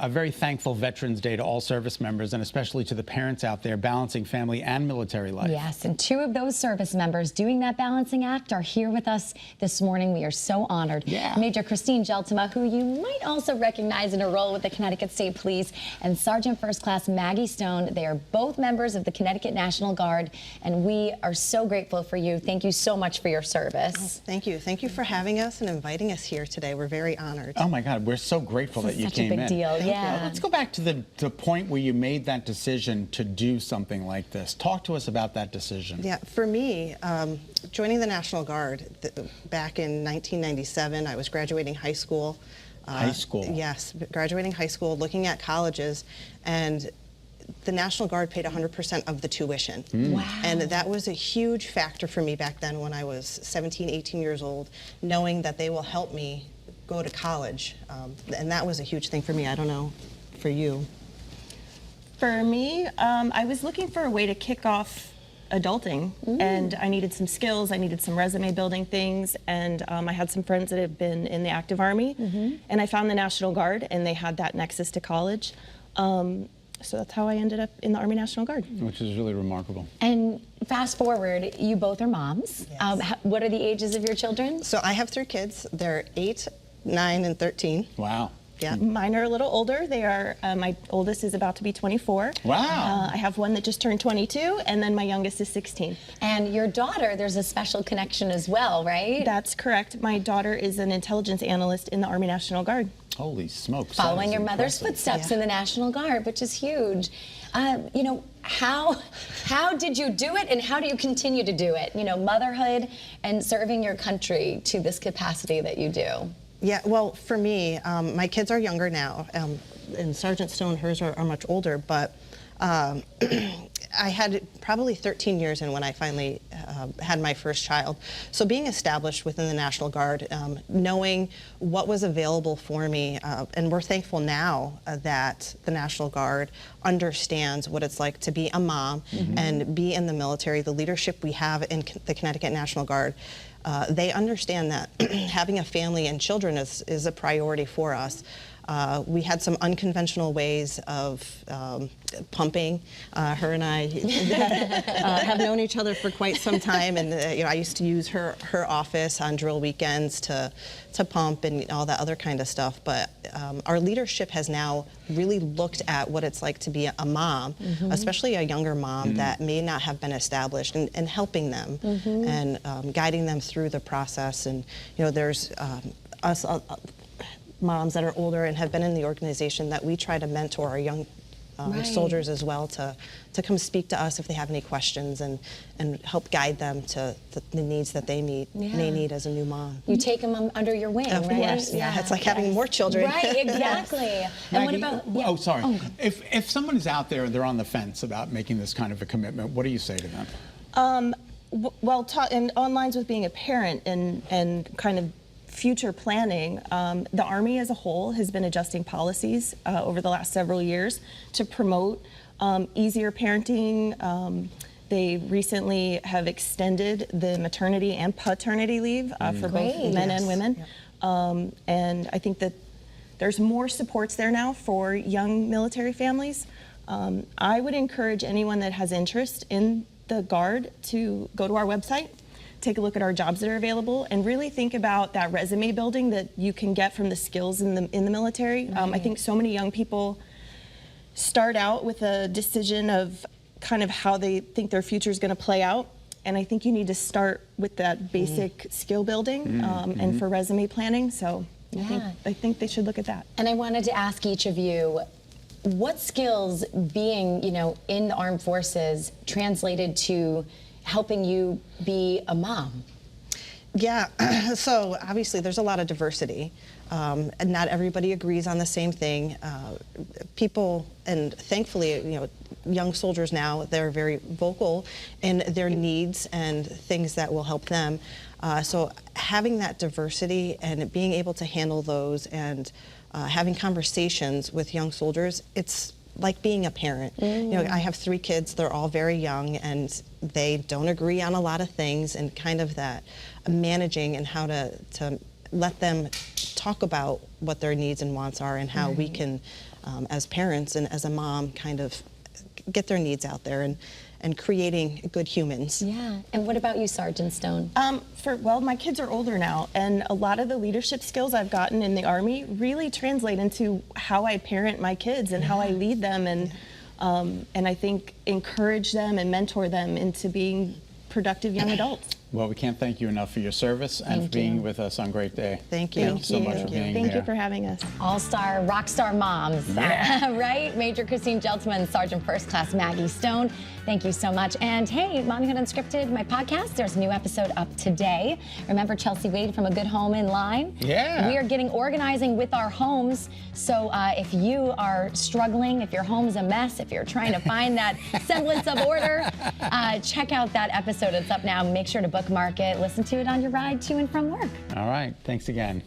A very thankful Veterans Day to all service members, and especially to the parents out there balancing family and military life. Yes, and two of those service members doing that balancing act are here with us this morning. We are so honored. Yeah. Major Christine Jeltema, who you might also recognize in her role with the Connecticut State Police, and Sergeant First Class Maggie Stone. They are both members of the Connecticut National Guard, and we are so grateful for you. Thank you so much for your service. Oh, thank you. Thank you for having us and inviting us here today. We're very honored. Oh my God, we're so grateful that you came in. Such a big deal. Yeah. Let's go back to the point where you made that decision to do something like this. Talk to us about that decision. Yeah, for me, joining the National Guard back in 1997, I was graduating high school. High school? Yes, graduating high school, looking at colleges, and the National Guard paid 100% of the tuition. Wow. And that was a huge factor for me back then when I was 17, 18 years old, knowing that they will help me go to college. And that was a huge thing for me. I don't know for you. For me, I was looking for a way to kick off adulting, and I needed some skills, I needed some resume building things, and I had some friends that had been in the active Army, and I found the National Guard, and they had that nexus to college. So that's how I ended up in the Army National Guard. Which is really remarkable. And fast forward, you both are moms. Yes. What are the ages of your children? So I have 3 kids. They're 8, 9, and 13. Wow. Yeah. Mine are a little older. They are, my oldest is about to be 24. Wow. I have one that just turned 22, and then my youngest is 16. And your daughter, there's a special connection as well, right? That's correct. My daughter is an intelligence analyst in the Army National Guard. Holy smokes. Following that is your mother's impressive. footsteps in the National Guard, which is huge. You know, how did you do it, and how do you continue to do it? You know, motherhood and serving your country to this capacity that you do. Yeah, well, for me, my kids are younger now, and Sergeant Stone, hers are much older, but I had probably 13 years in when I finally had my first child. So being established within the National Guard, knowing what was available for me, and we're thankful now that the National Guard understands what it's like to be a mom and be in the military, the leadership we have in the Connecticut National Guard. They understand that having a family and children is a priority for us. We had some unconventional ways of pumping. Her and I have known each other for quite some time, and you know, I used to use her office on drill weekends to pump and all that other kind of stuff. But our leadership has now really looked at what it's like to be a mom, especially a younger mom that may not have been established, and helping them and guiding them through the process. And you know, there's us. Moms that are older and have been in the organization that we try to mentor our young soldiers as well to come speak to us if they have any questions and help guide them to the needs that they may need as a new mom. You take them under your wing, Of right? course, yeah. It's like having more children. Right, exactly. And what about... Oh, sorry. If someone is out there and they're on the fence about making this kind of a commitment, what do you say to them? Well, and on lines with being a parent and kind of future planning, the Army as a whole has been adjusting policies over the last several years to promote easier parenting. They recently have extended the maternity and paternity leave for both men and women. And I think that there's more supports there now for young military families. I would encourage anyone that has interest in the Guard to go to our website, take a look at our jobs that are available, and really think about that resume building that you can get from the skills in the military. I think so many young people start out with a decision of kind of how they think their future is going to play out, and I think you need to start with that basic skill building and for resume planning. So I think they should look at that. And I wanted to ask each of you, what skills being, you know, in the armed forces translated to helping you be a mom? Yeah, so obviously there's a lot of diversity, and not everybody agrees on the same thing. People, and thankfully, you know, young soldiers now, they're very vocal in their needs and things that will help them. So having that diversity and being able to handle those and having conversations with young soldiers, it's like being a parent. You know, I have 3 kids, they're all very young, and they don't agree on a lot of things, and kind of that managing and how to let them talk about what their needs and wants are and how we can as parents and as a mom, kind of get their needs out there and creating good humans. Yeah. And what about you, Sergeant Stone? Well, my kids are older now, and a lot of the leadership skills I've gotten in the Army really translate into how I parent my kids and how I lead them, and I think encourage them and mentor them into being productive young adults. Well, we can't thank you enough for your service and for being with us on Great Day. Thank you. Thank you so much for being here. Thank you for having us. All-star, rock star moms, right? Major Christine Jeltema and Sergeant First Class Maggie Stone. Thank you so much. And hey, Mommyhood Unscripted, my podcast, there's a new episode up today. Remember Chelsea Wade from A Good Home in Line? Yeah. We are getting organizing with our homes. So if you are struggling, if your home's a mess, if you're trying to find that semblance of order, check out that episode. It's up now. Make sure to bookmark it. Listen to it on your ride to and from work. All right. Thanks again.